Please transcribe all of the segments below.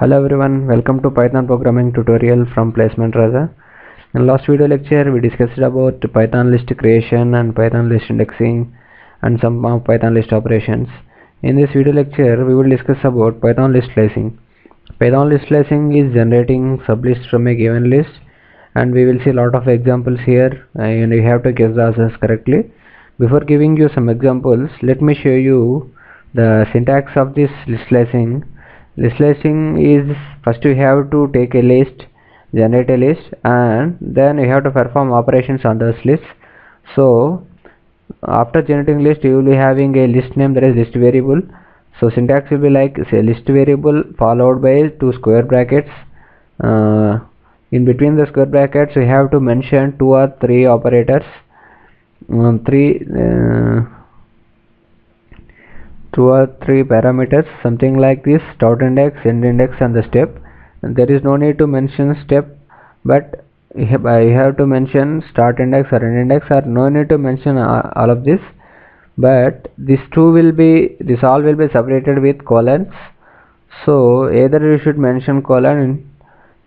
Hello everyone, welcome to Python programming tutorial from Placement Raja. In last video lecture we discussed about Python list creation and Python list indexing and some of Python list operations. In this video lecture we will discuss about Python list slicing. Python list slicing is generating sublists from a given list, and we will see a lot of examples here and you have to guess the answers correctly. Before giving you some examples, let me show you the syntax of this list slicing. List slicing is first you have to take a list, generate a list, and then you have to perform operations on those lists. So after generating list you will be having a list name, that is list variable. So syntax will be like, say, list variable followed by two square brackets. In between the square brackets we have to mention two or three operators, two or three parameters, something like this: start index, end index, and the step. And there is no need to mention step, but you have to mention start index or end index, or no need to mention all of this, but this all will be separated with colons. So either you should mention colon,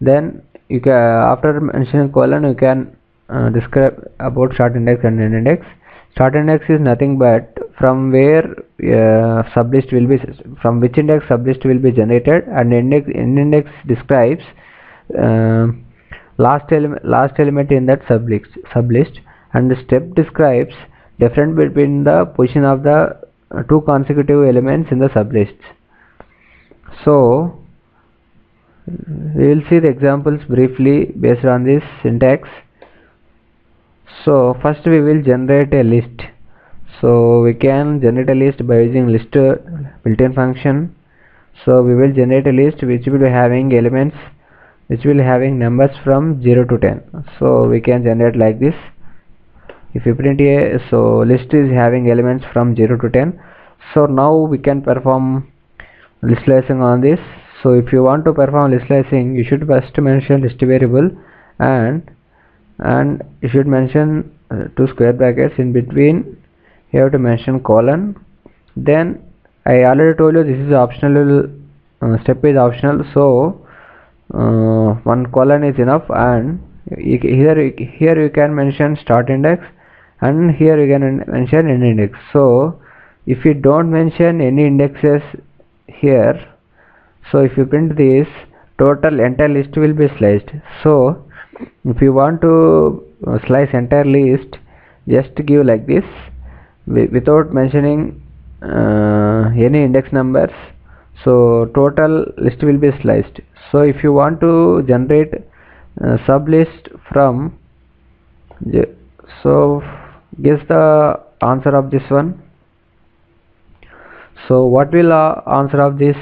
then you can, after mentioning colon, you can describe about start index and end index. Start index is nothing but from where sublist will be, from which index sublist will be generated, and end index describes last element in that sublist, and the step describes difference between the position of the two consecutive elements in the sublist. So we will see the examples briefly based on this syntax. So first we will generate a list. So we can generate a list by using list built-in function. So we will generate a list which will be having elements, which will be having numbers from 0 to 10. So we can generate like this. If you print a, so list is having elements from 0 to 10. So now we can perform list slicing on this. So if you want to perform list slicing, you should first mention list variable, and you should mention two square brackets. In between you have to mention colon. Then I already told you this is optional, step is optional, so one colon is enough, and here you can mention start index, and here you can mention end index. So if you don't mention any indexes here, so if you print this, total entire list will be sliced. So if you want to slice entire list, just give like this without mentioning any index numbers. So total list will be sliced. So if you want to generate sublist from, so guess the answer of this one. So what will answer of this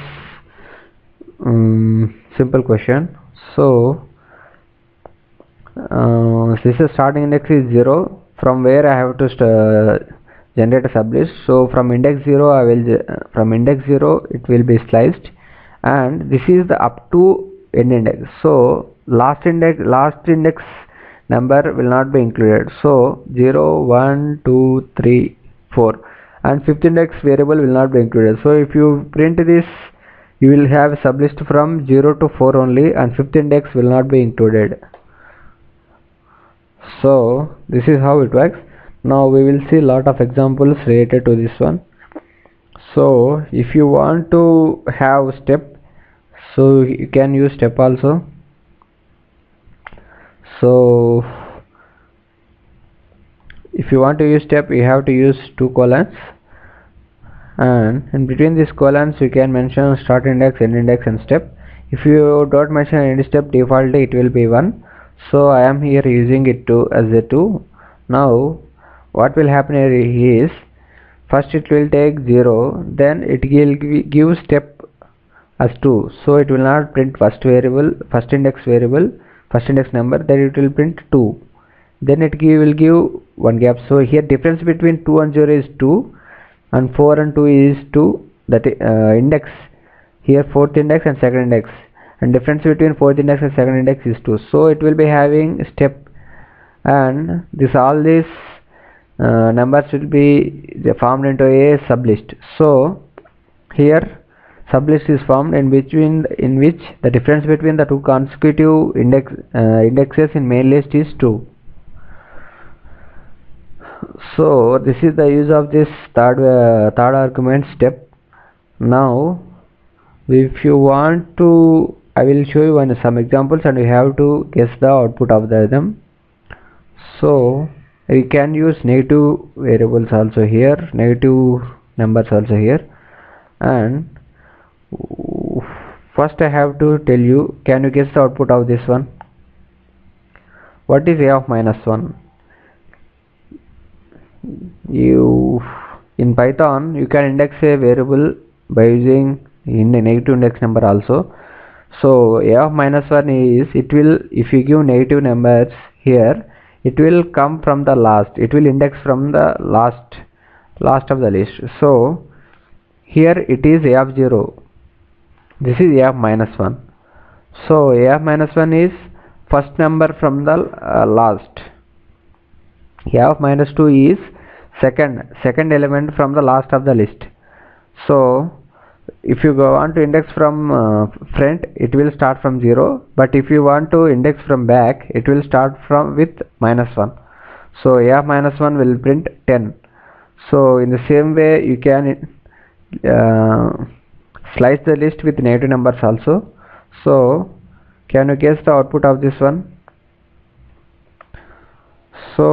simple question? So this is starting index is 0, from where I have to generate a sublist. So from index 0 I will from index 0 it will be sliced, and this is the up to end index. So last index number will not be included. So 0, 1, 2, 3, 4, and fifth index variable will not be included. So if you print this, you will have a sublist from 0 to 4 only, and fifth index will not be included. So this is how it works. Now we will see lot of examples related to this one. So if you want to have step, so you can use step also. So if you want to use step, you have to use two colons, and in between these colons you can mention start index, end index, and step. If you don't mention any step, defaultly it will be 1. So I am here using it as a 2. Now what will happen here is, first it will take 0, then it will give step as 2. So it will not print first index number, then it will print 2, then it will give one gap. So here difference between 2 and 0 is 2, and 4 and 2 is 2, that index here fourth index and second index, and difference between fourth index and second index is 2. So it will be having step, and all these numbers will be formed into a sublist. So here sublist is formed in which the difference between the two consecutive indexes in main list is 2. So this is the use of this third argument step. Now if you want to, I will show you some examples and you have to guess the output of them. So we can use negative variables also here, negative numbers also here, and first I have to tell you, can you guess the output of this one? What is a of -1? In Python you can index a variable by using in a negative index number also. So a of -1 is, it will, if you give negative numbers here, it will come from the last, it will index from the last of the list. So here it is a of 0, this is a of -1. So a of -1 is first number from the last. A of -2 is second element from the last of the list. So if you want to index from front, it will start from 0, but if you want to index from back, it will start from with -1. So a of -1 will print 10. So in the same way you can slice the list with negative numbers also. So can you guess the output of this one? So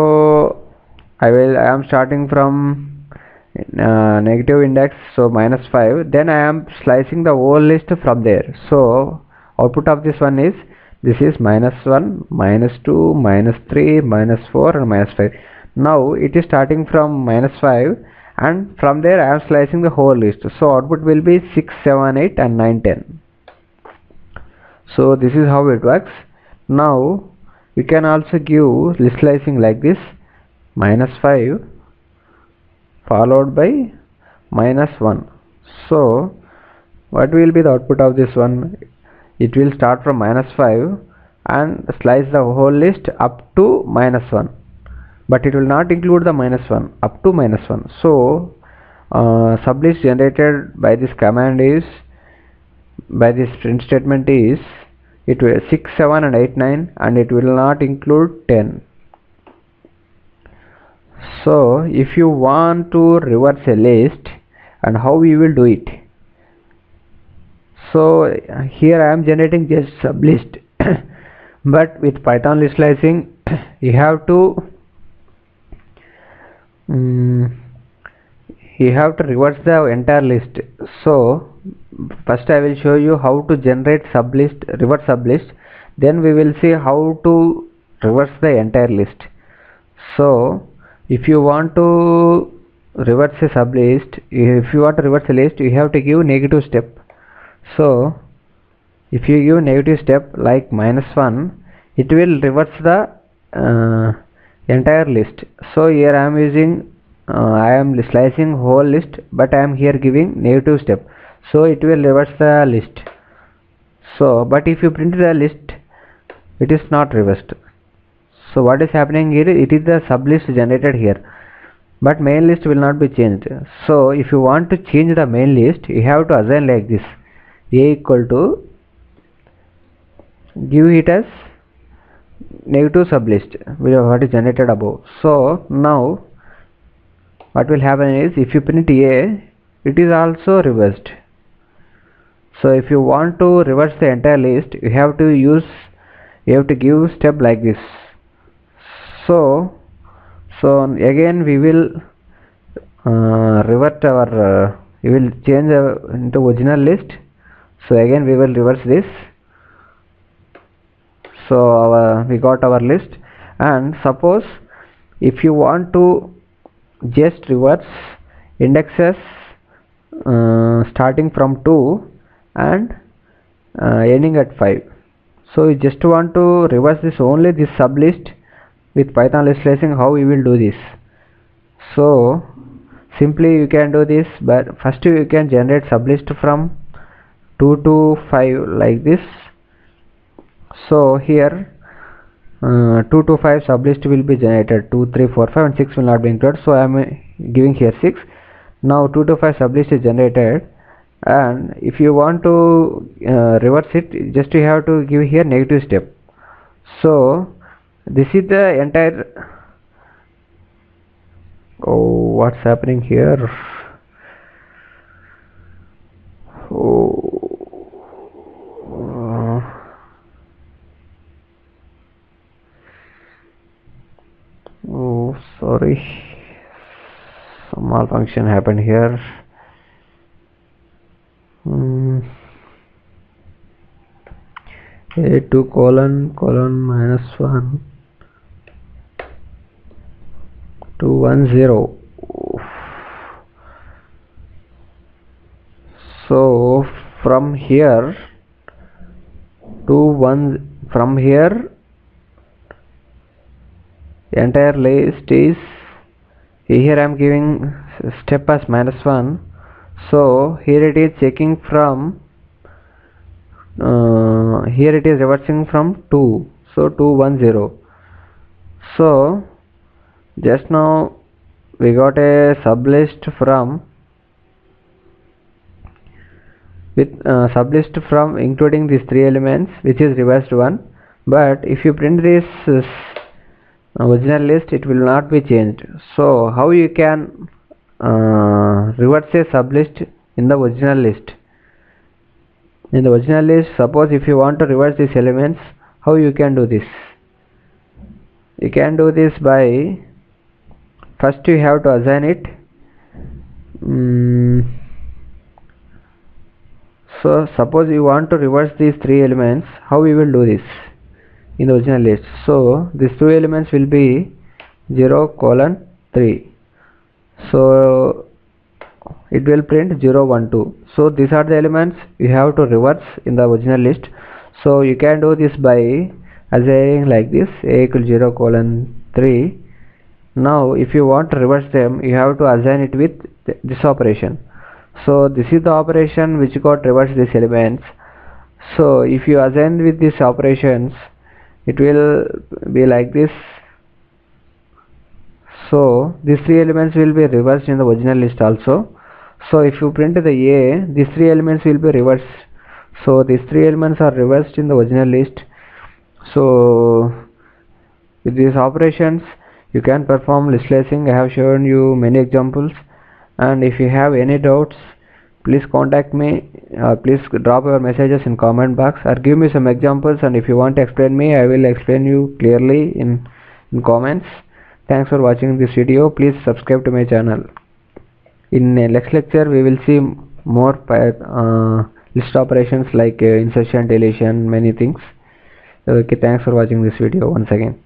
I am starting from negative index, so -5, then I am slicing the whole list from there. So output of this one is, this is -1, -2, -3, -4 and -5. Now it is starting from -5 and from there I am slicing the whole list. So output will be 6, 7, 8 and 9, 10. So this is how it works. Now we can also give list slicing like this: -5 followed by -1. So what will be the output of this one? It will start from -5 and slice the whole list up to -1, but it will not include the -1, up to -1. So sublist generated by this command is, by this print statement is, it will 6, 7 and 8, 9, and it will not include 10. So if you want to reverse a list, and how we will do it? So here I am generating just sublist but with Python list slicing you have to reverse the entire list. So first I will show you how to generate reverse sublist, then we will see how to reverse the entire list. So if you want to reverse a sublist, if you want to reverse a list, you have to give negative step. So if you give negative step like -1, it will reverse the entire list. So here I am using I am slicing whole list, but I am here giving negative step, so it will reverse the list. So but if you print the list, it is not reversed. So what is happening here? It is the sublist generated here, but main list will not be changed. So if you want to change the main list, you have to assign like this: a equal to, give it as negative sublist, what is generated above. So now what will happen is, if you print a, it is also reversed. So if you want to reverse the entire list, you have to give step like this. So again we will revert our we will change into original list. So again we will reverse this. So we got our list. And suppose if you want to just reverse indexes starting from 2 and ending at 5, so you just want to reverse this only this sublist with Python list slicing, how we will do this? So simply you can do this, but first you can generate sublist from 2 to 5 like this. So here 2 to 5 sublist will be generated, 2, 3, 4, 5 and 6 will not be included, so I am giving here 6. Now 2 to 5 sublist is generated. and if you want to reverse it, just you have to give here negative step. So this is the entire. Oh, what's happening here? Oh, oh, sorry, some malfunction happened here. A2 colon minus 1 210. So from here from here entire list is here. I am giving step as -1. So here it is checking from here it is reversing from 2, so 210. So just now we got a sublist from sublist from including these three elements, which is reversed one. But if you print this original list, it will not be changed. So how you can reverse a sublist in the original list? In the original list, suppose if you want to reverse these elements, how you can do this? You can do this by, first you have to assign it. So suppose you want to reverse these three elements, how we will do this in the original list? So these two elements will be 0 colon 3. So it will print 0 1 2. So these are the elements you have to reverse in the original list. So you can do this by assigning like this: a equal 0 colon 3. Now if you want to reverse them, you have to assign it with this operation. So this is the operation which got reverse these elements. So if you assign with these operations, it will be like this. So these three elements will be reversed in the original list also. So if you print the A, these three elements will be reversed. So these three elements are reversed in the original list. So with these operations you can perform list slicing. I have shown you many examples, and if you have any doubts, please contact me. Please drop your messages in comment box or give me some examples, and if you want to explain me, I will explain you clearly in comments. Thanks for watching this video. Please subscribe to my channel. In next lecture we will see more list operations like insertion, deletion, many things. Okay, thanks for watching this video once again.